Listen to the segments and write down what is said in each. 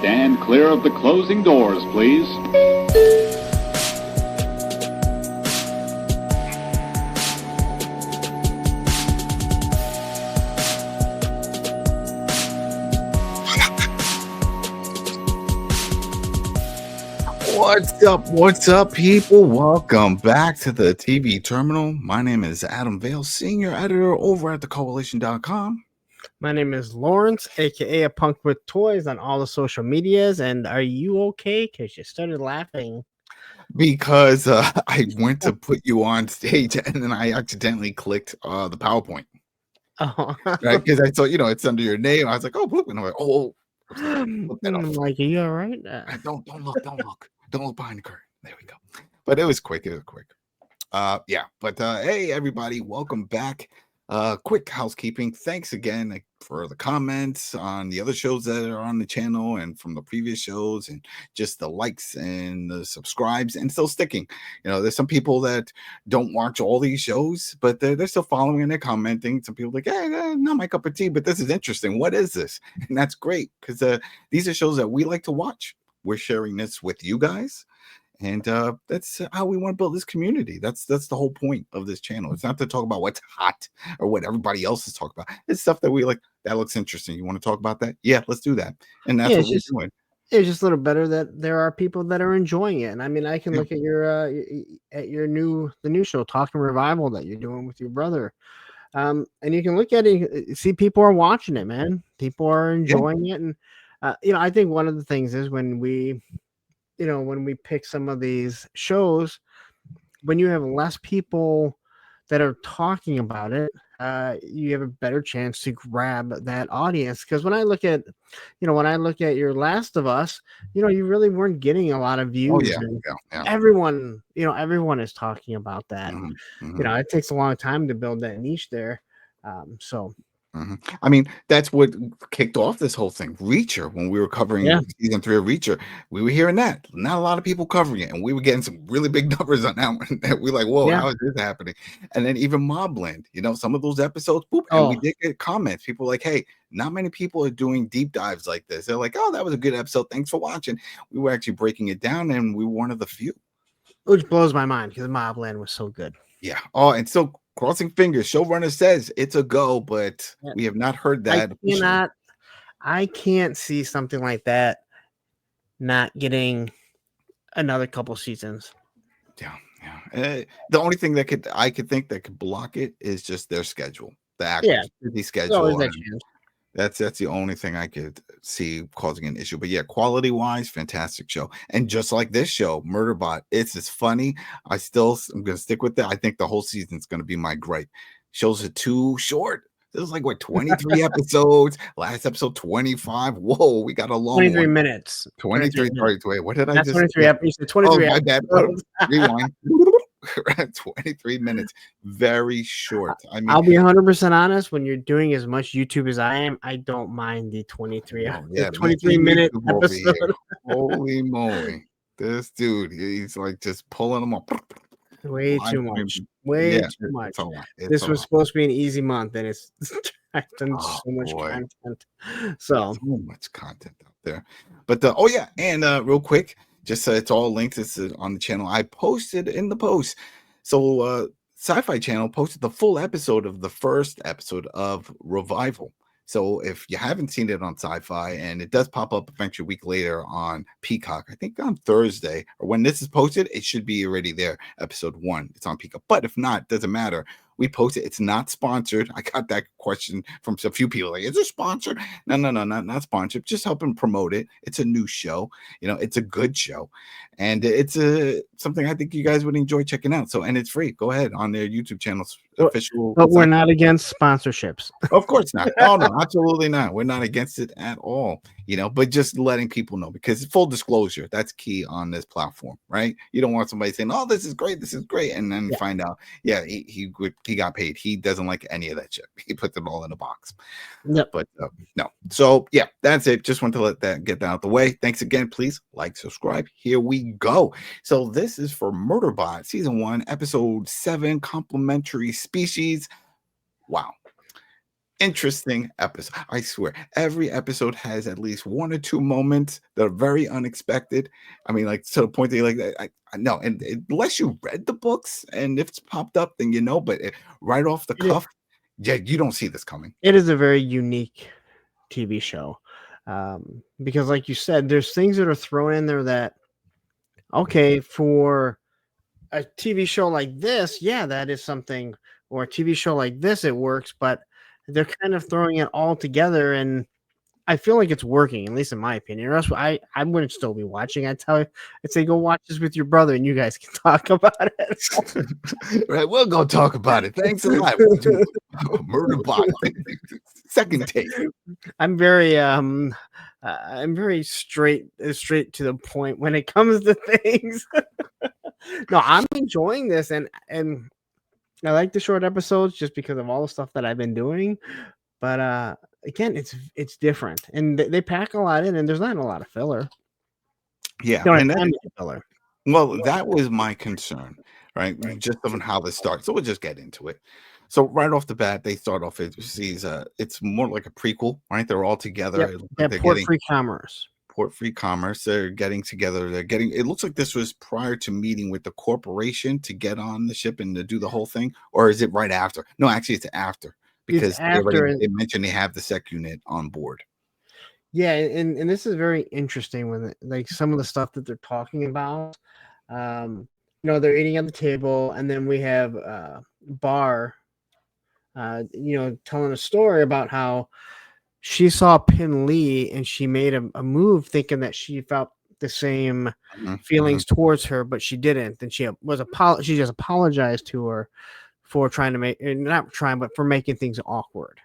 Stand clear of the closing doors, please. What's up, people? Welcome back to the TV Terminal. My name is Adam Vale, Senior Editor over at thecoalition.com. My name is Lawrence, aka a punk with toys on all the social medias. And are you okay? Because you started laughing. Because I went to put you on stage and then I accidentally clicked the PowerPoint. Oh, Right? Because I thought, it's under your name. I was like, oh, look. And I'm like, I'm like, are you all right? Don't look. Don't look behind the curtain. There we go. But it was quick. But hey, everybody, welcome back. Quick housekeeping. Thanks again for the comments on the other shows that are on the channel and from the previous shows, and just the likes and the subscribes and still sticking. There's some people that don't watch all these shows, but they're still following and they're commenting. Some people are like, hey, not my cup of tea, but this is interesting. What is this? And that's great, because these are shows that we like to watch. We're sharing this with you guys. And that's how we want to build this community. That's the whole point of this channel. It's not to talk about what's hot or what everybody else is talking about. It's stuff that we like. That looks interesting. You want to talk about that? Yeah, let's do that. And that's what we're doing. It's just a little better that there are people that are enjoying it. And I mean, I can look at your new show, Talking Revival, that you're doing with your brother. And you can look at it, see people are watching it, man. People are enjoying it. And I think one of the things is when we pick some of these shows, when you have less people that are talking about it, you have a better chance to grab that audience. Because when I look at your Last of Us, you really weren't getting a lot of views. Everyone is talking about that. Mm-hmm. It takes a long time to build that niche there. I mean, that's what kicked off this whole thing. Reacher, when we were covering season 3 of Reacher, we were hearing that. Not a lot of people covering it, and we were getting some really big numbers on that one. We're like, whoa, how is this happening? And then even Mobland, some of those episodes, and we did get comments. People were like, hey, not many people are doing deep dives like this. They're like, oh, that was a good episode. Thanks for watching. We were actually breaking it down, and we were one of the few. Which blows my mind, because Mobland was so good. Yeah. Oh, and so crossing fingers. Showrunner says it's a go, but we have not heard that. I can't see something like that not getting another couple seasons. Yeah. The only thing that I could think that could block it is just their schedule, the actors' busy schedule. That's the only thing I could see causing an issue. But yeah, quality wise, fantastic show. And just like this show, Murderbot, it's as funny. I'm gonna stick with that. I think the whole season's gonna be my gripe. Shows are too short. This is like 23 episodes. Last episode 25. Whoa, we got a long 23 minutes. 23. Wait, what did I just 23 episodes. 23 my bad. Rewind. 23 minutes, very short. I mean, I'll be 100% honest. When you're doing as much YouTube as I am, I don't mind the 23 minute episode. Holy moly, this dude, he's like just pulling them up. Way too much. Too much. This was supposed to be an easy month, and I've done so much content. So much content out there. But and real quick, just so it's all linked, it's on the channel. I posted in the post. So Sci-Fi channel posted the full episode of the first episode of Revival. So if you haven't seen it on Sci-Fi, and it does pop up eventually a week later on Peacock, I think on Thursday, or when this is posted, it should be already there. Episode 1, it's on Peacock. But if not, doesn't matter. We post it. It's not sponsored. I got that question from a few people. Like, is it sponsored? No, not sponsored. Just helping promote it. It's a new show. It's a good show, and it's something I think you guys would enjoy checking out. So, and it's free. Go ahead on their YouTube channels. Official. But we're not against sponsorships. Of course not. Oh no, absolutely not. We're not against it at all. But just letting people know, because full disclosure, that's key on this platform, right? You don't want somebody saying, "Oh, this is great, and then find out, he got paid. He doesn't like any of that shit. He puts it all in a box. Yep. But no. So yeah, that's it. Just want to get that out the way. Thanks again. Please like, subscribe. Here we go. So this is for Murderbot, season 1, episode 7, Complementary Species. Wow. interesting episode. I swear, every episode has at least one or two moments that are very unexpected. I mean, like to the point that you're like, I know, and unless you read the books and if it's popped up, then you know. But right off the It, cuff, yeah, you don't see this coming. it is a very unique TV show, because, like you said, there's things that are thrown in there that, okay, for a TV show like this, yeah, that is something, or a TV show like this, it works, but they're kind of throwing it all together, and I feel like it's working, at least in my opinion. Or else I wouldn't still be watching. I'd say go watch this with your brother, and you guys can talk about it. Right, we'll go talk about it. Thanks a lot. We'll do Murderbot. Second take. I'm very straight to the point when it comes to things. No, I'm enjoying this, and I like the short episodes just because of all the stuff that I've been doing. But again, it's different, and they pack a lot in, and there's not a lot of filler. Yeah, Don't have and time that, to get filler. well, that was my concern, right? Just on how this starts. So we'll just get into it. So right off the bat, they start off it's more like a prequel, right? They're all together. Yep, It looks like that they're port getting free commerce. port free commerce. They're getting together. It looks like this was prior to meeting with the corporation to get on the ship and to do the whole thing, or is it right after? No, actually, it's after It's because after, and they mentioned they have the sec unit on board. yeah, and this is very interesting when like some of the stuff that they're talking about. They're eating at the table, and then we have Bar, telling a story about how she saw Pin Lee and she made a move thinking that she felt the same Mhm, mhm. feelings towards her, but she didn't. And she just apologized to her for trying to not trying, but for making things awkward.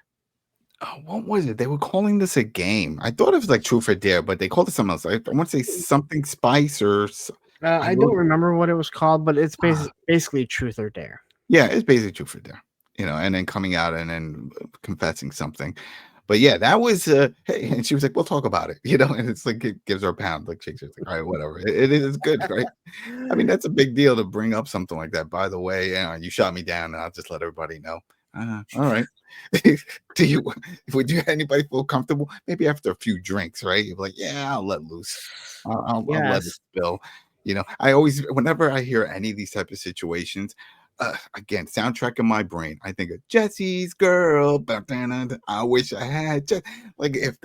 Oh, what was it? They were calling this a game. I thought it was like Truth or Dare, but they called it something else. I want to say something spice I I wrote don't remember what it was called, but it's ah, basically Truth or Dare. yeah, it's basically Truth or Dare, and then coming out and then confessing something. But yeah, that was hey, and she was like, "We'll talk about it," and it's like it gives her a pound, like shakes her, it's like, "All right, whatever." It is good, right? I mean, that's a big deal to bring up something like that. By the way, you shot me down, and I'll just let everybody know. All right. Do you would you anybody feel comfortable? Maybe after a few drinks, right? You're like, yeah, I'll let loose. I'll let it Yes. spill. I always, whenever I hear any of these type of situations, again, soundtrack in my brain, I think of Jesse's girl. I wish I had like if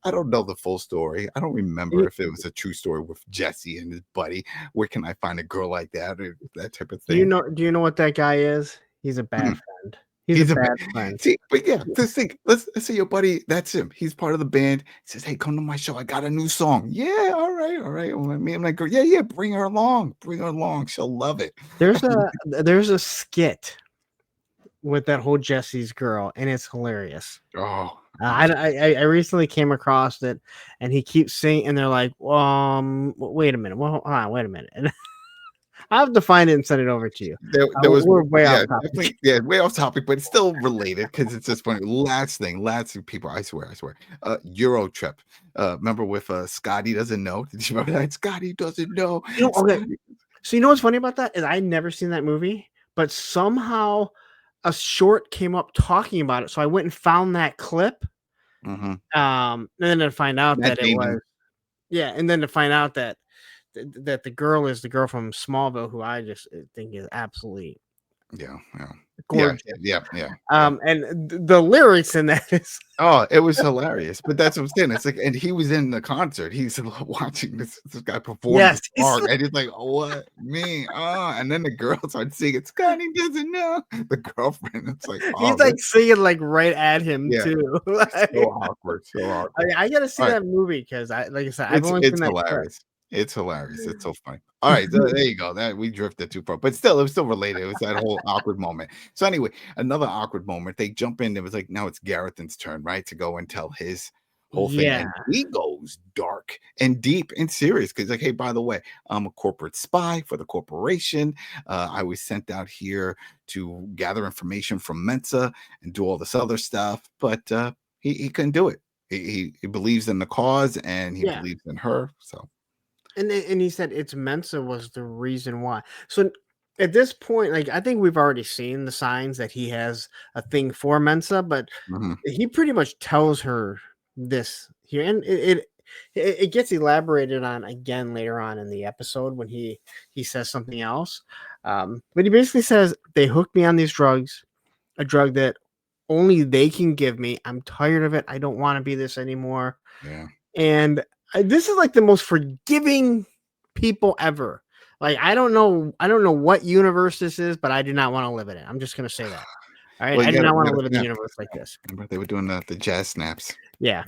I don't know the full story. I don't remember You, if it was a true story with Jesse and his buddy. Where can I find a girl like that or that type of thing? do you know what that guy is? He's a bad Mhm. friend. He's a He's a bad friend. see, but yeah, just think. Let's say your buddy, that's him. He's part of the band. He says, "Hey, come to my show. I got a new song." Yeah, all right, all right. Well, me and my girl, yeah, yeah. Bring her along. Bring her along. She'll love it. There's a skit with that whole Jesse's girl, and it's hilarious. Oh, I recently came across it, and he keeps saying, and they're like, wait a minute, well, hold on, wait a minute, and I have to find it and send it over to you. there was We're way yeah, off topic. definitely way off topic, but it's still related because it's just funny. Last thing, people. I swear. Euro trip. Remember with Scotty doesn't know. Did you remember that? Scotty doesn't know. Okay, Scotty. so you know what's funny about that is I'd never seen that movie, but somehow a short came up talking about it, so I went and found that clip. Mm-hmm. And then to find out Matt that it Damon. was, yeah, and then to find out that that the girl is the girl from Smallville, who I just think is absolutely Yeah, yeah, yeah, gorgeous. yeah. And the lyrics in that is Oh, it was hilarious, but that's what I'm saying. It's like, and he was in the concert. He's watching this guy perform yes, the song, and he's like, "Oh, what me?" And then the girls are singing. Scotty doesn't know the girlfriend. It's like, he's oh, like singing like right at him yeah, too. Like, so awkward, so awkward. I gotta see All right, that movie because like I said, I've only it's seen that clip. hilarious. It's hilarious. It's so funny. All right, there you go. That we drifted too far, but still, it was still related. It was that whole awkward moment. So anyway, another awkward moment. They jump in. It was like now it's Garrethan's turn, right, to go and tell his whole thing, Yeah, and he goes dark and deep and serious because, like, hey, by the way, I'm a corporate spy for the corporation. I was sent out here to gather information from Mensa and do all this other stuff, but he couldn't do it. He believes in the cause and he yeah. believes in her. So And he said it's Mensa was the reason why. So at this point, like I think we've already seen the signs that he has a thing for Mensa, but Mhm. he pretty much tells her this here, and it gets elaborated on again later on in the episode when he says something else. But he basically says they hooked me on these drugs, a drug that only they can give me. I'm tired of it. I don't want to be this anymore. Yeah. And this is like the most forgiving people ever. Like I don't know what universe this is, but I do not want to live in it. I'm just gonna say that. All right, Well, I do not you want to gotta live in a snap universe these like now. this. Remember they were doing the jazz snaps. Yeah.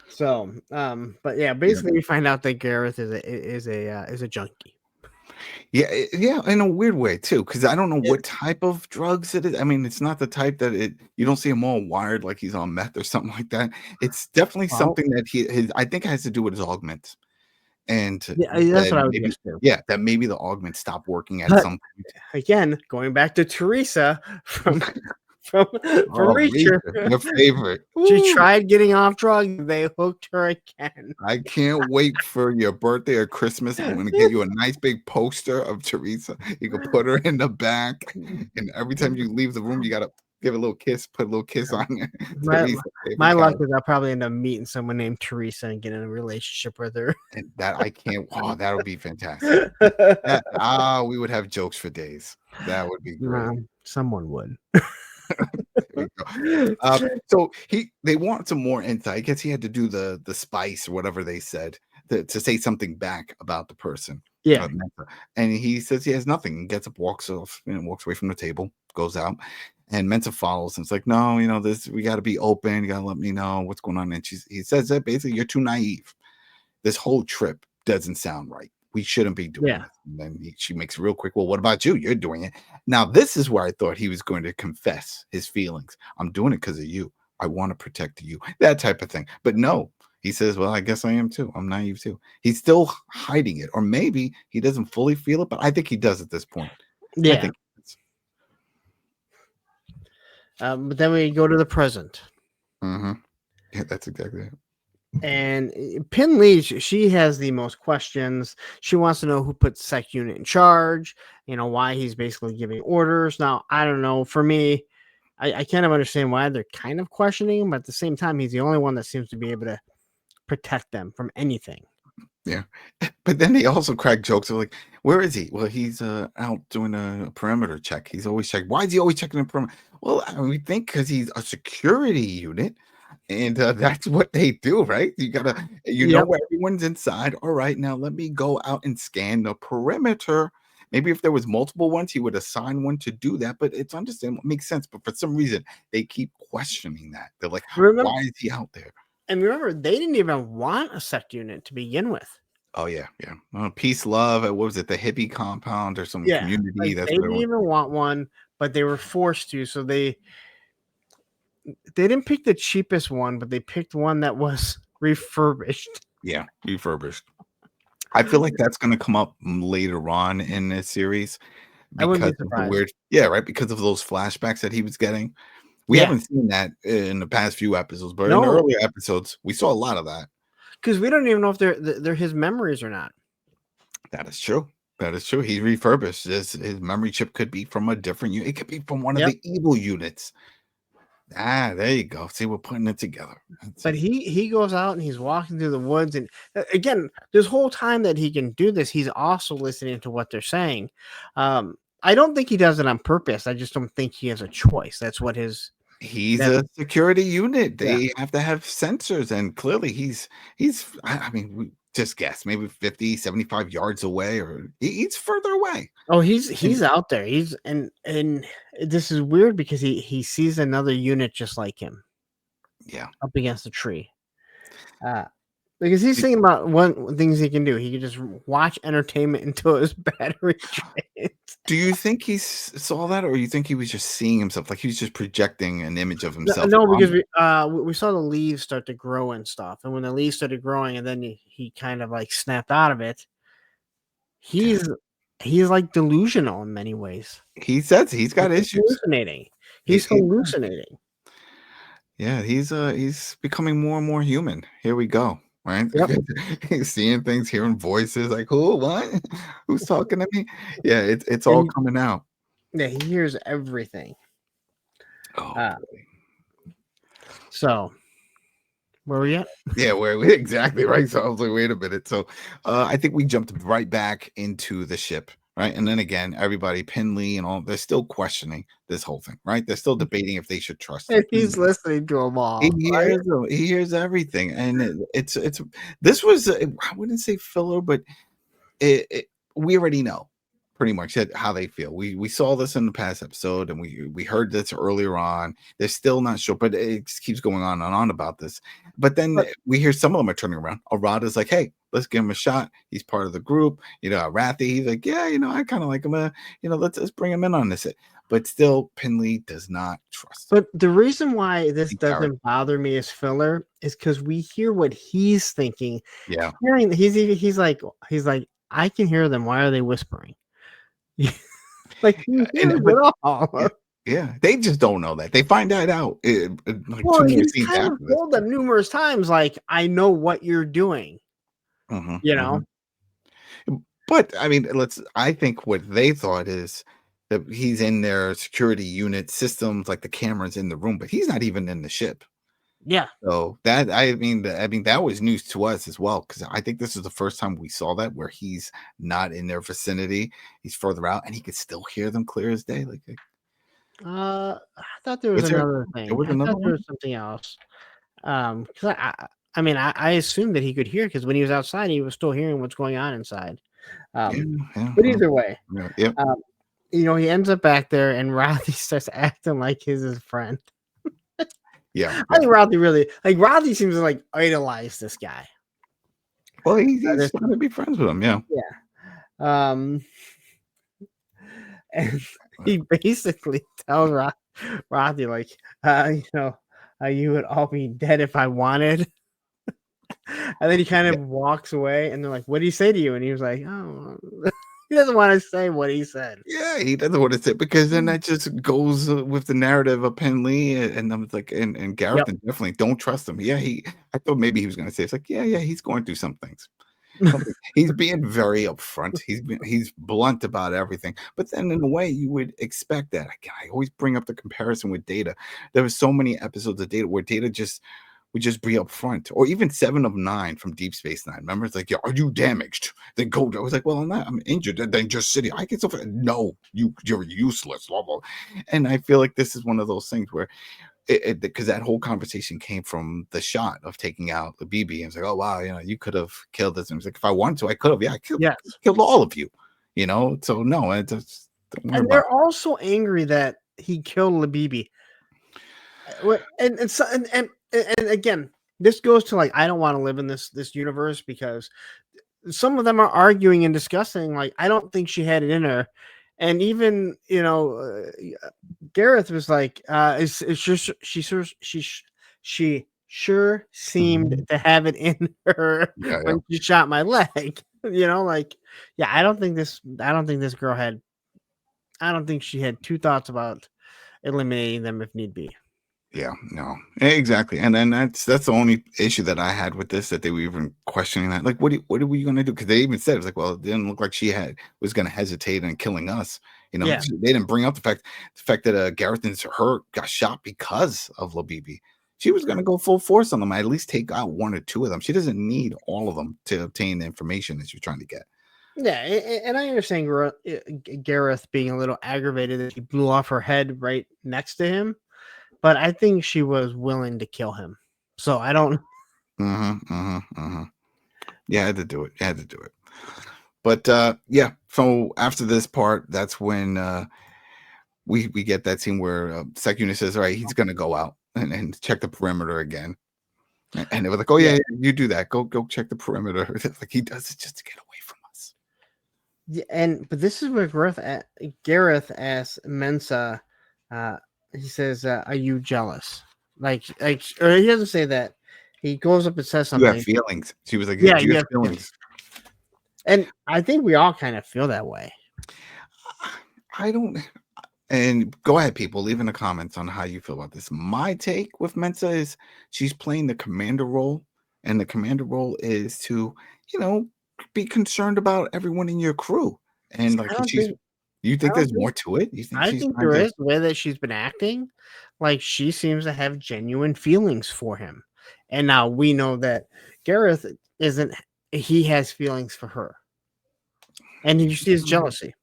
So, but yeah, Yeah. basically we find out that Gareth is a junkie. Yeah, yeah, in a weird way too, because I don't know what type of drugs it is. I mean, it's not the type that you don't see him all wired like he's on meth or something like that. It's definitely Well, something that his I think has to do with his augments. And yeah, that's that what I would maybe guess too. yeah, that maybe the augments stop working at But some point. again, going back to Teresa from from Oh, Reacher, Reacher, your favorite. she Woo! tried getting off drugs. They hooked her again. I can't wait for your birthday or Christmas. I'm gonna get you a nice big poster of Teresa. You can put her in the back, and every time you leave the room, you gotta give a little kiss, put a little kiss on you. My Teresa, my favorite luck character. is I'll probably end up meeting someone named Teresa and get in a relationship with her. And that I can't. Oh, that would be fantastic. We would have jokes for days. That would be great. Someone would. There we go. So they want some more insight. I guess he had to do the spice or whatever they said to say something back about the person. Yeah. Mensa. And he says he has nothing. Gets up, walks off, walks away from the table, goes out, and Mensa follows. And it's like, no, this we got to be open. You got to let me know what's going on. And he says that basically you're too naive. This whole trip doesn't sound right. We shouldn't be doing Yeah. this. And then she makes real quick. Well, what about you? You're doing it. Now, this is where I thought he was going to confess his feelings. I'm doing it because of you. I want to protect you. That type of thing. But no, he says, well, I guess I am too. I'm naive too. He's still hiding it. Or maybe he doesn't fully feel it, but I think he does at this point. I Yeah. think But then we go to the present. yeah, that's exactly it. And Pin Lee, she has the most questions. She wants to know who put Sec Unit in charge, why he's basically giving orders. Now, I don't know. For me, I kind of understand why they're kind of questioning him, but at the same time, he's the only one that seems to be able to protect them from anything. Yeah. But then they also crack jokes of like, where is he? Well, he's out doing a perimeter check. He's always checking. Why is he always checking the perimeter? Well, we think because he's a security unit. And that's what they do, right? You gotta, know where everyone's inside. All right, now let me go out and scan the perimeter. Maybe if there was multiple ones, he would assign one to do that. But it's understandable, makes sense. But for some reason, they keep questioning that. They're like, why is he out there? And remember, they didn't even want a Sec Unit to begin with. Oh yeah. Peace, love. What was it? The hippie compound or some community? Like That's they what didn't even want one, but they were forced to. So they didn't pick the cheapest one, but they picked one that was refurbished. Yeah, refurbished. I feel like that's going to come up later on in this series because of the weird, right? Because of those flashbacks that he was getting. We haven't seen that in the past few episodes, but in the earlier episodes, we saw a lot of that. Because we don't even know if they're his memories or not. That is true. That is true. He refurbished. His memory chip could be from a different unit. It could be from one of the evil units. There you go. See, we're putting it together. But he goes out and he's walking through the woods, and again, this whole time that he can do this, he's also listening to what they're saying. I don't think he does it on purpose. I just don't think he has a choice. That's what he's a security unit. They have to have sensors, and clearly he's I mean, we just guess maybe 50, 75 yards away, or he's further away. Oh, he's out there. He's and this is weird because he sees another unit just like him. Yeah. Up against a tree. Because he's thinking about one things he can do. He can just watch entertainment until his battery drains. Do you think he saw that, or you think he was just seeing himself, like he was just projecting an image of himself? No, because we saw the leaves start to grow and stuff, and when the leaves started growing, and then he kind of like snapped out of it. He's like delusional in many ways. He says he's got issues. Hallucinating. He's hallucinating. Yeah, he's becoming more and more human. Here we go. right? Yep. He's seeing things, hearing voices, like who, what, who's talking to me? Yeah, it's all And coming out. yeah, he hears everything. Oh Uh, boy. so where we at? Yeah, where exactly right. So I was like, wait a minute. So I think we jumped right back into the ship, right? And then again, everybody, Penley and all, they're still questioning this whole thing, right? They're still debating if they should trust him. And he's listening to them He all, right? hears them. He hears everything, and it's this was I wouldn't say filler, but we already know pretty much how they feel. We saw this in the past episode, and we heard this earlier on. They're still not sure, but it just keeps going on and on about this. But then But we hear some of them are turning around. Arada's like, "Hey, let's give him a shot. He's part of the group." Rathi, he's like, "Yeah, I kind of like him. Let's bring him in on this." But still, Penley does not trust him. but the reason why this In character. doesn't bother me as filler is because we hear what he's thinking. Yeah. He's like I can hear them. Why are they whispering? Like he hears But it all. yeah, yeah, they just don't know that. They find that out like Well, two more he's scenes kind of after this. told them numerous times, like, I know what you're doing, Mhm, you mhm. know? But I mean, I think what they thought is that he's in their security unit systems, like the cameras in the room, but he's not even in the ship. Yeah. So that I mean that was news to us as well, because I think this is the first time we saw that where he's not in their vicinity. He's further out, and he could still hear them clear as day. Like, I thought there was was there? another There thing. was I another thought there one. was something else. 'Cause I mean, I assumed that he could hear because when he was outside, he was still hearing what's going on inside. Yeah, yeah, But either way, yeah, yep, um, he ends up back there, and Rothy starts acting like he's his friend. yeah, I yeah. think Rothy seems to like idolize this guy. Well, he's This, trying to be friends with him. Yeah. yeah. Um, and he basically tells Rothy like, you would all be dead if I wanted. And then he kind of walks away, and they're like, "What did he say to you?" And he was like, "Oh, he doesn't want to say what he said." Yeah, he doesn't want to say, because then that just goes with the narrative of Penley, and I'm like, and Gareth, Yep. and definitely don't trust him. Yeah, I thought maybe he was going to say it's like, yeah, he's going through some things. He's being very upfront. He's blunt about everything. But then in a way, you would expect that. I always bring up the comparison with Data. There were so many episodes of Data where Data would just be upfront, or even 7 of 9 from Deep Space Nine. Remember, it's like, yeah, are you damaged? Then go. I was like, well, I'm not. I'm injured. Then just sitting. I get so. No, you're useless. Blah, blah. And I feel like this is one of those things where because that whole conversation came from the shot of taking out the BB, and it's like, oh wow, you could have killed this. And it's like, if I wanted to, I could have. Yeah, I Yes. killed all of you. So no, I just don't worry And about they're also angry that he killed Labibi. And again, this goes to like I don't want to live in this universe because some of them are arguing and discussing like I don't think she had it in her, and even Gareth was like, it's just she sure seemed it. to have it in her Yeah, yeah. when she shot my leg. Like, yeah, I don't think this girl had. I don't think she had two thoughts about eliminating them if need be. Yeah, no, exactly. And then that's the only issue that I had with this, that they were even questioning that. Like, what are we going to do? Because they even said it was like, well, it didn't look like she was going to hesitate in killing us. Yeah. They didn't bring up the fact that Gareth and her got shot because of Labibi. She was going to go full force on them. At least take out 1 or 2 of them. She doesn't need all of them to obtain the information that she's trying to get. Yeah, and I understand Gareth being a little aggravated that he blew off her head right next to him, but I think she was willing to kill him. So I don't. Yeah, I had to do it. But yeah. So after this part, that's when we get that scene where Secunus says, "All right, he's gonna go out and check the perimeter again." And they were like, "Oh yeah, you do that. Go check the perimeter." Like he does it just to get away from us. Yeah, but this is where Gareth asks Mensa. He says, "Are you jealous?" Or he doesn't say that. He goes up and says You have something. feelings. She was like, Yeah, "Do you yeah, have feelings?" and I think we all kind of feel that way. I don't. And go ahead, people, leave in the comments on how you feel about this. My take with Mensa is she's playing the commander role and the commander role is to, you know, be concerned about everyone in your crew. And I like, don't she's, think you I think don't there's think more to it? You think I she's think trying there to? is the way that she's been acting. Like she seems to have genuine feelings for him, and now we know that Gareth isn't. He has feelings for her, and you see his jealousy.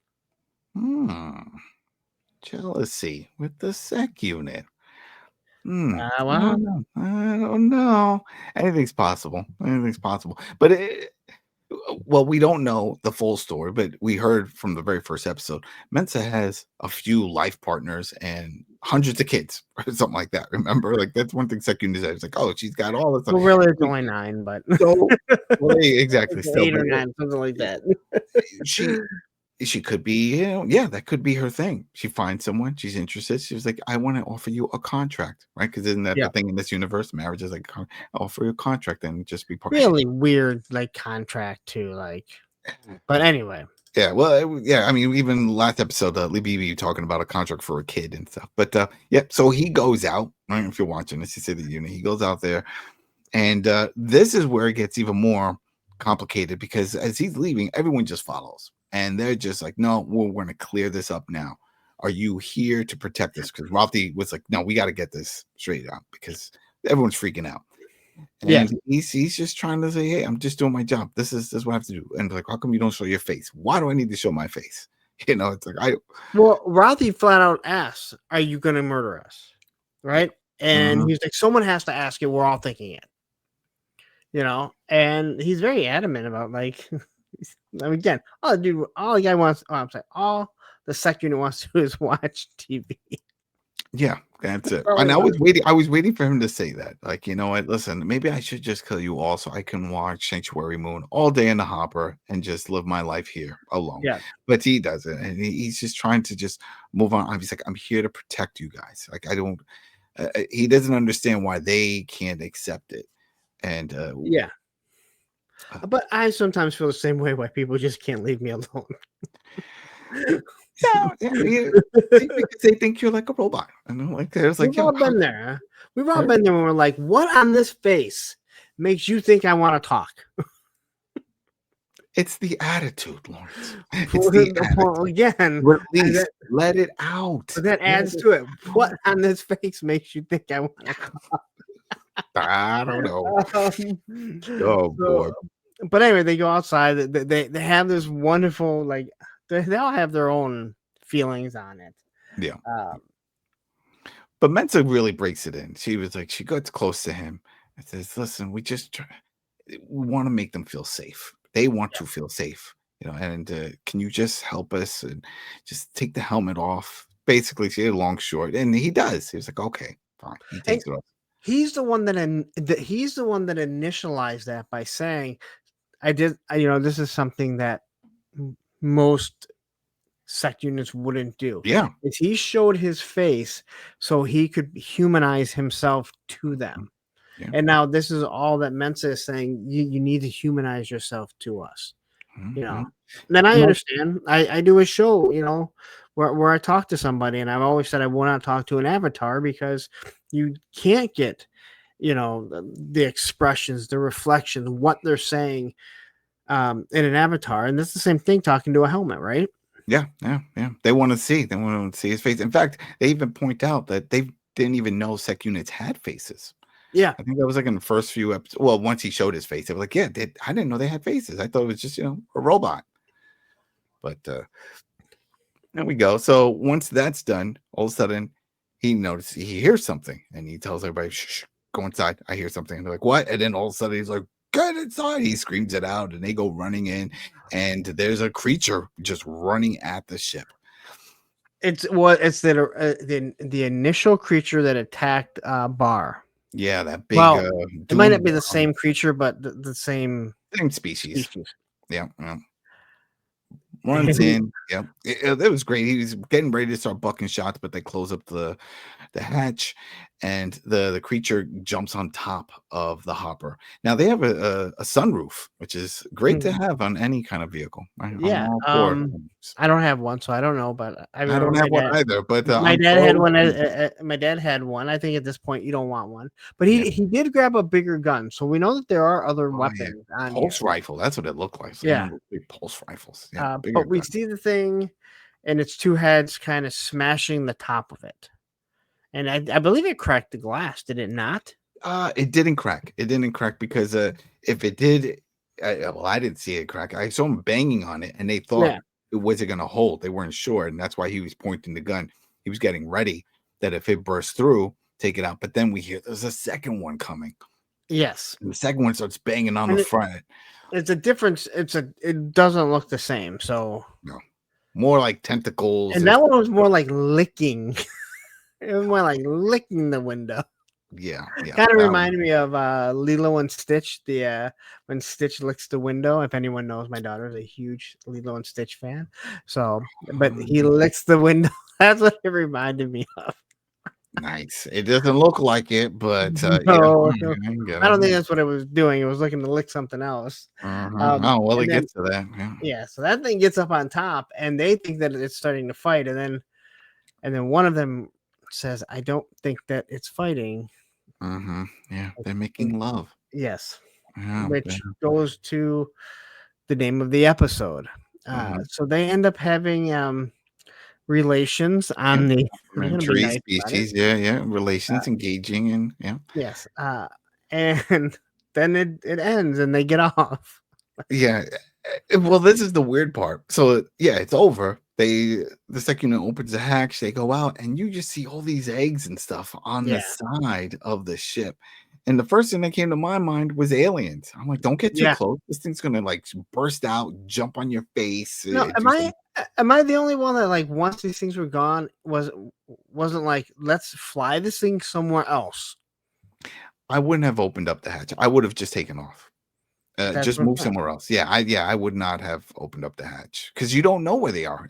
Hmm. Jealousy with the sec unit. Hmm. I Well, don't know. I don't know. Anything's possible. Anything's possible. But well, we don't know the full story, but we heard from the very first episode. Mensa has a few life partners and hundreds of kids, or something like that. Remember, like that's one thing Second said. It's like, oh, she's got all this. well, really, it's only 9, but So, well, exactly. Still, 8 but or 9, something like that. she she could be, yeah, that could be her thing. She finds someone, she's interested. She was like, I want to offer you a contract, right? Because isn't that Yeah, the thing in this universe? Marriage is like, I'll offer you a contract and just be part. really weird, like contract too. Like, but anyway, Yeah, well, yeah. I mean, even last episode, Lee BB talking about a contract for a kid and stuff. But yeah, so he goes out. Right, if you're watching this, you see the unit. He goes out there, and this is where it gets even more complicated because as he's leaving, everyone just follows, and they're just like, "No, we're going to clear this up now. Are you here to protect us?" Because Ralphie was like, "No, we got to get this straight out because everyone's freaking out." yeah. And he's just trying to say, "Hey, I'm just doing my job. This is what I have to do." And like, how come you don't show your face? Why do I need to show my face? You know, it's like Well, Ralphie flat out asks, "Are you going to murder us?" Right, and uh, he's like, "Someone has to ask it. We're all thinking it." And he's very adamant about like, I mean, again, all the guy wants. Oh, I'm sorry, all the sec unit wants to do is watch TV. yeah, that's it. All And they I want. was waiting. I was waiting for him to say that. Like, you know what? Listen, maybe I should just kill you all so I can watch Sanctuary Moon all day in the hopper and just live my life here alone. Yeah, But he doesn't, and he's just trying to just move on. He's like, I'm here to protect you guys. Like, I don't. He doesn't understand why they can't accept it. And yeah. uh, But I sometimes feel the same way. Why people just can't leave me alone. yeah. See, because they think you're like a robot. And I'm like, there's like, We've yo, all been there. Huh? We've all right? been there when we're like, "What on this face makes you think I want to talk?" It's the attitude, Lawrence. It's the Well, attitude. again, and Release. that, Let it out. that Let adds it to it. What out. on this face makes you think I want to I don't know. talk? Oh So, boy. but anyway, they go outside. They have this wonderful like they all have their own feelings on it. Yeah. Um, But Mensa really breaks it in. She was like, she gets close to him and says, listen, we want to make them feel safe. They want to feel safe, you know, and can you just help us and just take the helmet off? Basically, she had a long short, and he does. He was like, okay, fine. He and takes it off. he's the one he's the one that initialized that by saying, this is something that most sect units wouldn't do. Yeah. Is he showed his face so he could humanize himself to them. Yeah. And now this is all that Mensa is saying. You need to humanize yourself to us. Mm-hmm. Then I And understand. I do a show, where I talk to somebody, and I've always said I will not talk to an avatar because you can't get, the expressions, the reflection, what they're saying in an avatar. And that's the same thing talking to a helmet, right? yeah. They want to see. They want to see his face. In fact, they even point out that they didn't even know sec units had faces. Yeah. I think that was like in the first few episodes. Well, once he showed his face, they were like, "Yeah, I didn't know they had faces. I thought it was just a robot." But there we go. So once that's done, all of a sudden he hears something, and he tells everybody, "Shh, go inside. I hear something." And they're like, "What?" And then all of a sudden he's like, "Get inside!" He screams it out, and they go running in, and there's a creature just running at the ship. It's the initial creature that attacked Bar. Yeah, that big. Well, it might not be dune the same creature, but the same same species. species. Yeah. Runs in. Yeah, it was great. He was getting ready to start bucking shots, but they close up the hatch, and the creature jumps on top of the hopper. Now they have a sunroof, which is great to Mhm. have on any kind of vehicle. I'm Yeah, all for it. I don't have one, so I don't know, but I I don't remember have one either, but my I'm dad had for one. it. My dad had one. I think at this point you don't want one, but Yeah. he did grab a bigger gun, so we know that there are other Oh yeah, weapons on here. pulse rifle. That's what it looked like. It's like one Yeah, of those big pulse rifles. Yeah, bigger but we gun. see the thing, and its two heads kind of smashing the top of it, and I believe it cracked the glass. Did it not? It didn't crack. It didn't crack because if it did, well, I didn't see it crack. I saw him banging on it, and they thought Yeah. it wasn't going to hold. They weren't sure, and that's why he was pointing the gun. He was getting ready that if it burst through, take it out. But then we hear there's a second one coming, Yes, and the second one starts banging on the and front. it's a difference. It doesn't look the same. So, No, more like tentacles. and that one was more like licking. It was more like licking the window. Yeah, yeah. Kind of That one. reminded me of Lilo and Stitch. The when Stitch licks the window. If anyone knows, my daughter is a huge Lilo and Stitch fan. So, but he licks the window. That's what it reminded me of. Nice. It doesn't look like it, but yeah, No, I get I don't think it. that's what it was doing. It was looking to lick something else. Oh well, And it then gets to that. Yeah. yeah, so that thing gets up on top, and they think that it's starting to fight, and then one of them says, "I don't think that it's fighting." Yeah, they're And making love. yes, Yeah, yeah. which goes to the name of the episode. Mhm. So they end up having relations Yeah, on the. I'm gonna be complementary nice about it. species. Yeah, yeah. Uh, Relations engaging and yeah. yes, and then it ends and they get off. Yeah. Well, this is the weird part. So yeah, it's over. The second it opens the hatch, they go out, and you just see all these eggs and stuff on the Yeah, side of the ship. And the first thing that came to my mind was aliens. I'm like, don't get too yeah. close. This thing's gonna like burst out, jump on your face, No, do some. am I the only one that like once these things were gone wasn't like let's fly this thing somewhere else? I wouldn't have opened up the hatch. I would have just taken off. That's Just what I'm move saying. somewhere else. Yeah, I would not have opened up the hatch because you don't know where they are.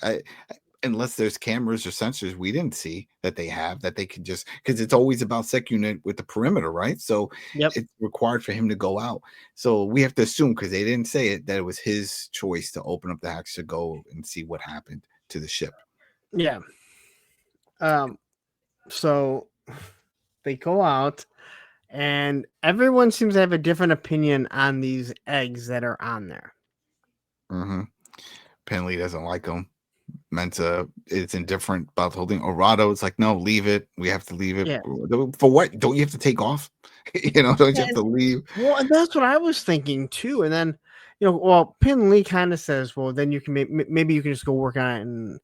Unless there's cameras or sensors we didn't see that they have that they could just because it's always about sec unit with the perimeter, right? So Yep. it's required for him to go out. So we have to assume because they didn't say it that it was his choice to open up the hatch to go and see what happened to the ship. Yeah. Um. So they go out, and everyone seems to have a different opinion on these eggs that are on there. hmm Penley doesn't like them. Mensa is indifferent about the whole thing. Orado is like, no, leave it. We have to leave it. Yeah. For what? Don't you have to take off? Don't you have And, to leave? well, and that's what I was thinking too. And then, well, Pin Lee kind of says, well, then you can maybe you can just go work on it and,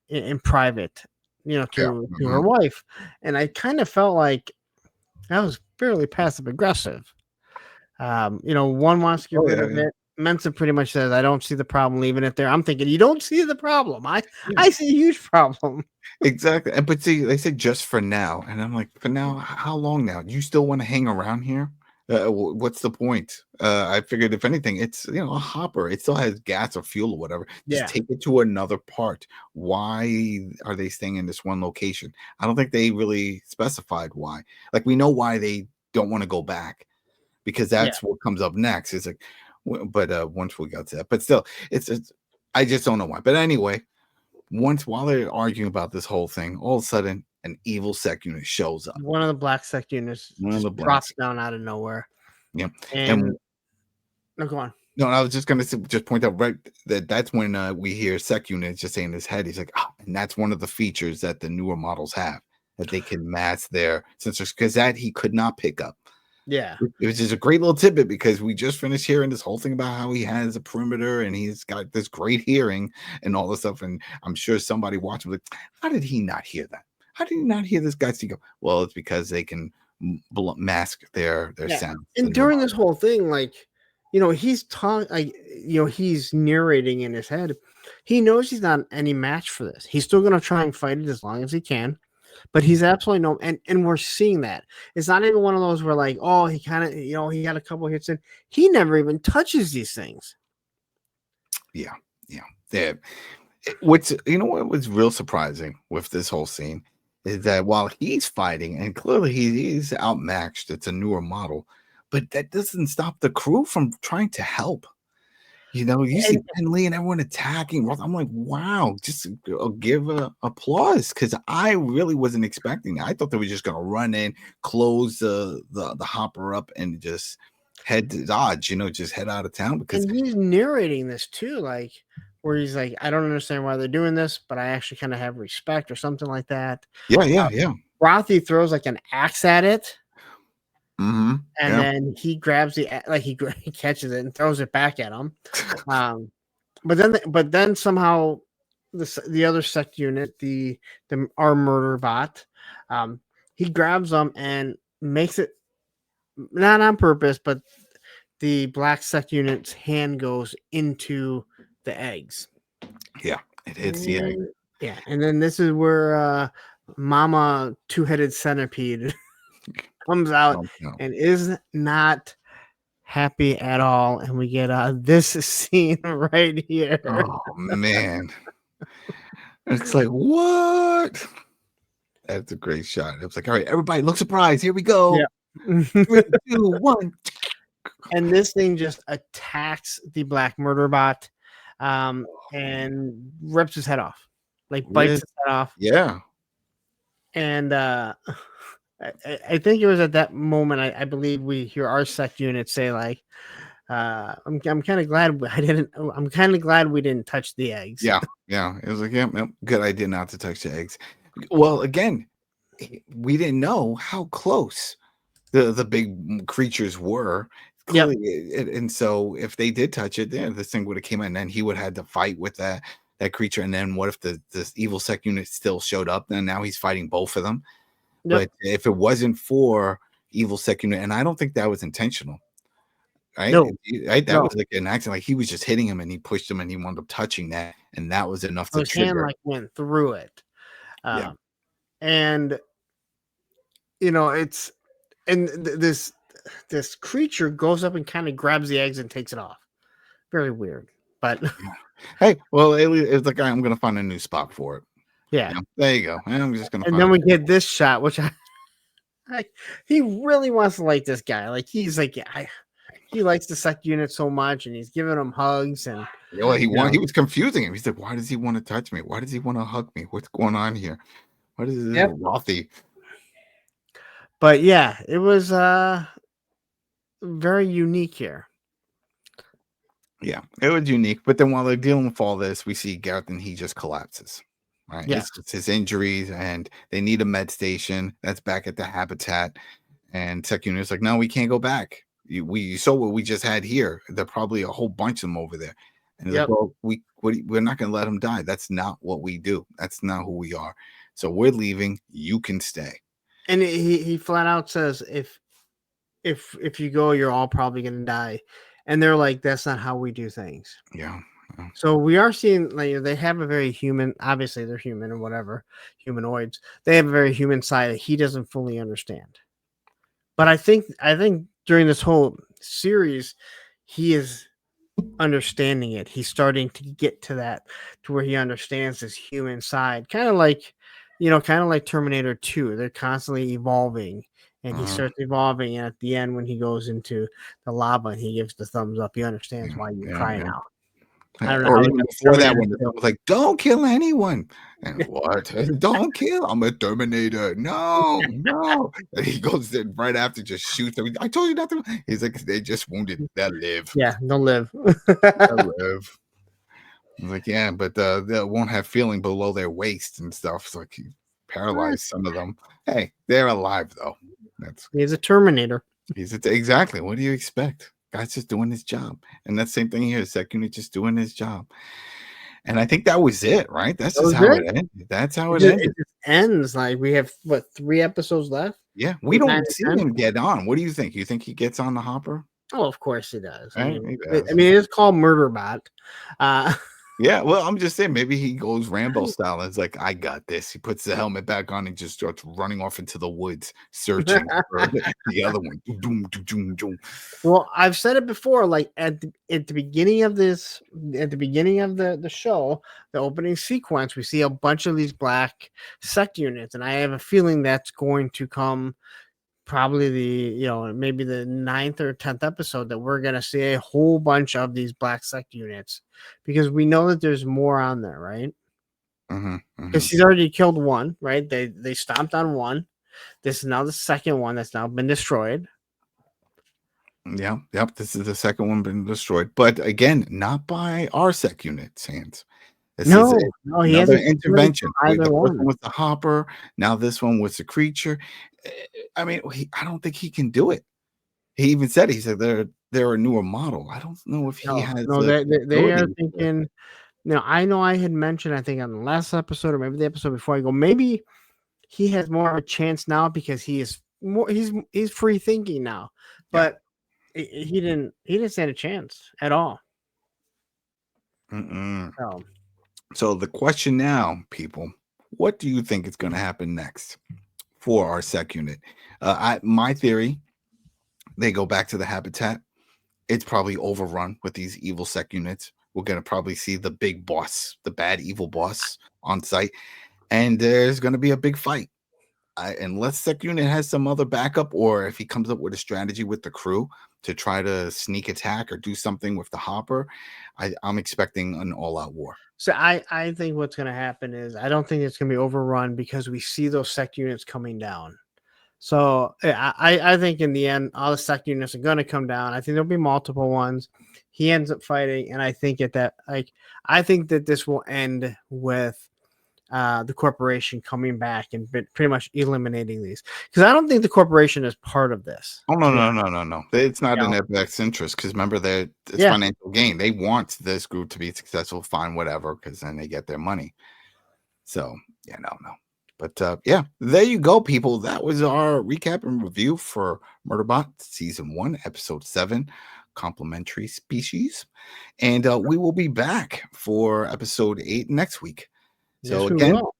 in private, Yeah. to her wife. And I kind of felt like that was fairly passive aggressive. One wants to get Oh rid yeah, of yeah. it. Mensa pretty much says, I don't see the problem leaving it there. I'm thinking, you don't see the problem. I Yeah, I see a huge problem. exactly. And but see, they said just for now, and I'm like, for now, how long now? You still want to hang around here? What's the point? I figured if anything, it's a hopper. It still has gas or fuel or whatever. Just Yeah. take it to another part. Why are they staying in this one location? I don't think they really specified why. Like we know why they don't want to go back because Yeah. that's what comes up next. It's like, but once we got to that, but still, it's I just don't know why. But anyway, while they're arguing about this whole thing, all of a sudden an evil sec unit shows up. One of the black sect units One of just the drops blacks. down out of nowhere. Yeah. And And no, go on. no, I was just gonna just point out right that's when we hear sec unit just saying in his head, he's like, and that's one of the features that the newer models have that they can mask their sensors because that he could not pick up. Yeah. It was just a great little tidbit because we just finished hearing this whole thing about how he has a perimeter and he's got this great hearing and all this stuff. And I'm sure somebody watching like, how did he not hear that? How did he not hear this guy go? Well, it's because they can mask their Yeah. sounds. And during this whole thing, like, he's talking, like, he's narrating in his head. He knows he's not any match for this. He's still going to try and fight it as long as he can. But he's absolutely no, and we're seeing that. It's not even one of those where like, oh, he kind of, he got a couple hits in. He never even touches these things. Yeah. What was real surprising with this whole scene is that while he's fighting, and clearly he's outmatched, it's a newer model, but that doesn't stop the crew from trying to help. You see And Ken Lee and everyone attacking Roth. I'm like, wow, just give applause, because I really wasn't expecting that. I thought they were just gonna run in, close the hopper up, and just head to Dodge. Just head out of town because and he's narrating this too, like where he's like, I don't understand why they're doing this, but I actually kind of have respect or something like that. yeah. Rothy throws like an axe at it, Mm-hmm. and Yeah. then he grabs he catches it and throws it back at him. But then somehow the other sect unit, our murder bot, he grabs them and makes it not on purpose, but the black sect unit's hand goes into the eggs. Yeah, it hits the egg. Yeah, and then this is where Mama Two-Headed Centipede comes out No. and is not happy at all, and we get this scene right here. Oh man, it's like, what? That's a great shot. It was like, all right, everybody, look surprised. Here we go. Yeah. 3, 2, 1. And this thing just attacks the black murder bot, and rips his head off, like bites his head off. Yeah. And I think it was at that moment I believe we hear our sect unit say like, I'm kind of glad I'm kind of glad we didn't touch the eggs. Yeah. It was like, yeah, good idea not to touch the eggs. Well, again, we didn't know how close the big creatures were. Yep. Clearly, and so if they did touch it, then this thing would have came in, and then he would have had to fight with that creature. And then what if this evil sect unit still showed up? And now he's fighting both of them. Yep. But if it wasn't for evil sect unit, and I don't think that was intentional, right? No. That was like an accident. Like he was just hitting him, and he pushed him, and he wound up touching that, and that was enough to His hand trigger. like went through it. Yeah. And it's this creature goes up and kind of grabs the eggs and takes it off. Very weird, but hey, well, it's like, I'm gonna find a new spot for it. yeah. There you go. And I'm just gonna. And then we get this shot, which he really wants to like this guy. Like he's like, he likes the sect unit so much, and he's giving him hugs. And he was confusing him. He's like, why does he want to touch me? Why does he want to hug me? What's going on here? What is this Rothy? But yeah, it was very unique here. Yeah, it was unique. But then while they're dealing with all this, we see Gareth, and he just collapses. Right? Yeah. It's his injuries, and they need a med station that's back at the habitat. And Tech Unit's like, no, we can't go back. You saw what we just had here. There are probably a whole bunch of them over there. And he's like, well, we're not going to let him die. That's not what we do. That's not who we are. So we're leaving. You can stay. And he flat out says, if you go, you're all probably going to die. And they're like, that's not how we do things. Yeah. So we are seeing, like, they have a very human, obviously they're human or whatever, humanoids. They have a very human side that he doesn't fully understand. But I think during this whole series, he is understanding it. He's starting to get to where he understands his human side. Kind of like Terminator 2. They're constantly evolving. And he starts evolving, and at the end, when he goes into the lava and he gives the thumbs up, he understands why you're crying out. I don't know. Or even before that one, it was like, don't kill anyone. And what? Don't kill. I'm a Terminator. No. And he goes in right after, just shoots them. I told you not to. He's like, they just wounded. They'll live. Yeah, they'll live. They'll live. I'm like, yeah, but they won't have feeling below their waist and stuff. So like, he paralyzed some of them. Hey, they're alive though. He's a Terminator. Exactly. What do you expect? Guy's just doing his job. And that same thing here. Sec Unit just doing his job. And I think that was it, right? That's just how it ended. That's how it ended. It just ends. Like, we have 3 episodes left? Yeah. We don't see him get on. What do you think? You think he gets on the hopper? Oh, of course he does. Right? I mean, it is called Murderbot. Yeah, well, I'm just saying maybe he goes Rambo style and it's like, I got this. He puts the helmet back on and just starts running off into the woods searching for the other one. Doom, doom, doom, doom, doom. Well, I've said it before, like at the beginning of this, at the beginning of the show, the opening sequence, we see a bunch of these black sect units, and I have a feeling that's going to come probably maybe the 9th or 10th episode that we're going to see a whole bunch of these black sect units, because we know that there's more on there, right? Mhm, Because mhm. he's already killed one, right? They stomped on one. This is now the second one that's now been destroyed. Yeah, yep. This is the second one been destroyed, but again, not by our sec unit's hands. This is No, he another hasn't killed intervention. Wait, either the first one. one was the hopper. Now this one was the creature. Eh, I mean, I don't think he can do it. He even said he said they're a newer model. I don't know if he has No, the they are capability. thinking. Now, I know I had mentioned, I think on the last episode or maybe the episode before, I go, maybe he has more of a chance now because he is more he's free thinking now. Yeah. But he didn't stand a chance at all. Mm-mm. So So the question now, people, what do you think is going to happen next for our sec unit? My theory, they go back to the habitat. It's probably overrun with these evil sec units. We're going to probably see the big boss, the bad evil boss on site, and there's going to be a big fight. Unless sec unit has some other backup, or if he comes up with a strategy with the crew to try to sneak attack or do something with the hopper, I'm expecting an all-out war. So I think what's going to happen is I don't think it's going to be overrun because we see those sect units coming down. So I think in the end, all the sect units are going to come down. I think there'll be multiple ones. He ends up fighting, and I think I think that this will end with the corporation coming back and pretty much eliminating these, because I don't think the corporation is part of this. Oh To no, be no, honest, no, no, no! It's not in you their best interest because remember, it's yeah. financial gain. They want this group to be successful, fine, whatever, because then they get their money. So yeah, no. But yeah, there you go, people. That was our recap and review for Murderbot season 1, episode 7, Complementary Species, and we will be back for episode 8 next week. So Yes, we again, will.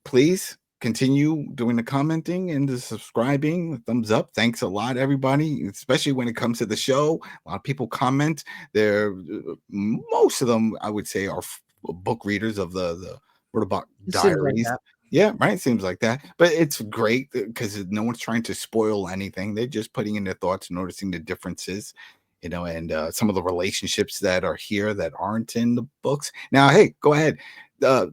please continue doing the commenting and the subscribing, the thumbs up. Thanks a lot, everybody, especially when it comes to the show. A lot of people comment. They're most of them, I would say, are book readers of the Murderbot It seems like diaries. that. Yeah, right. Seems like that, but it's great because no one's trying to spoil anything. They're just putting in their thoughts, noticing the differences, and some of the relationships that are here that aren't in the books. Now, hey, go ahead. A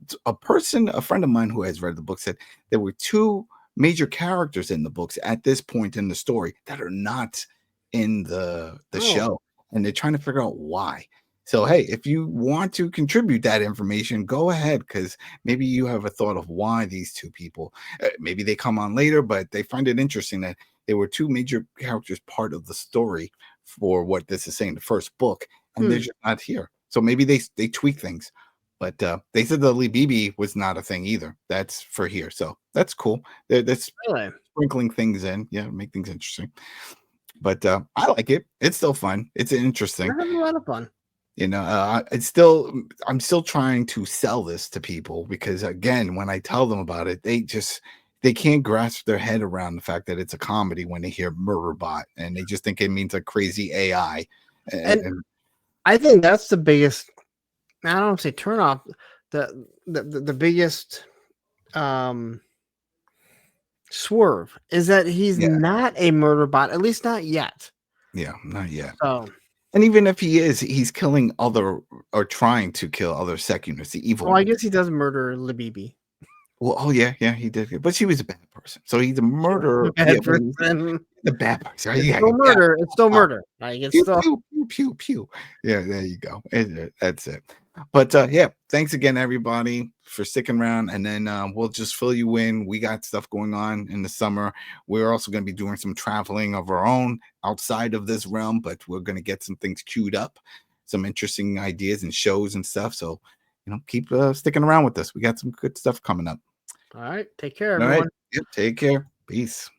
friend of mine who has read the book said there were two major characters in the books at this point in the story that are not in the Oh, show, and they're trying to figure out why. So, hey, if you want to contribute that information, go ahead because maybe you have a thought of why these two people. Maybe they come on later, but they find it interesting that there were two major characters part of the story for what this is saying, the first book, and they're hmm. just not here. So maybe they tweak things. But they said the Lee Bibi was not a thing either. That's for here. So that's cool. That's Really? sprinkling things in. Yeah, make things interesting. But I like it. It's still fun. It's interesting. We're having a lot of fun. I'm still trying to sell this to people because again, when I tell them about it, they can't grasp their head around the fact that it's a comedy when they hear Murderbot and they just think it means a crazy AI. And And I think that's the biggest. I don't want to say turn off. The biggest um swerve is that he's yeah, not a murder bot, at least not yet. yeah, not yet. So, And even if he is, he's killing other or trying to kill other sec units, the evil well, I ones. guess he does murder Labibi. Well, oh yeah, he did. But she was a bad person. So he's a She was a murderer. Yeah, bad but he's person. the bad person. It's Yeah, still yeah. murder. It's still Oh, murder. Like it's pew, still. pew, pew, pew, pew. Yeah, there you go. That's it. But yeah, thanks again, everybody, for sticking around. And then we'll just fill you in. We got stuff going on in the summer. We're also going to be doing some traveling of our own outside of this realm, but we're going to get some things queued up, some interesting ideas and shows and stuff. So, keep sticking around with us. We got some good stuff coming up. All right. Take care, All right. everyone. Yep. Take care. Peace.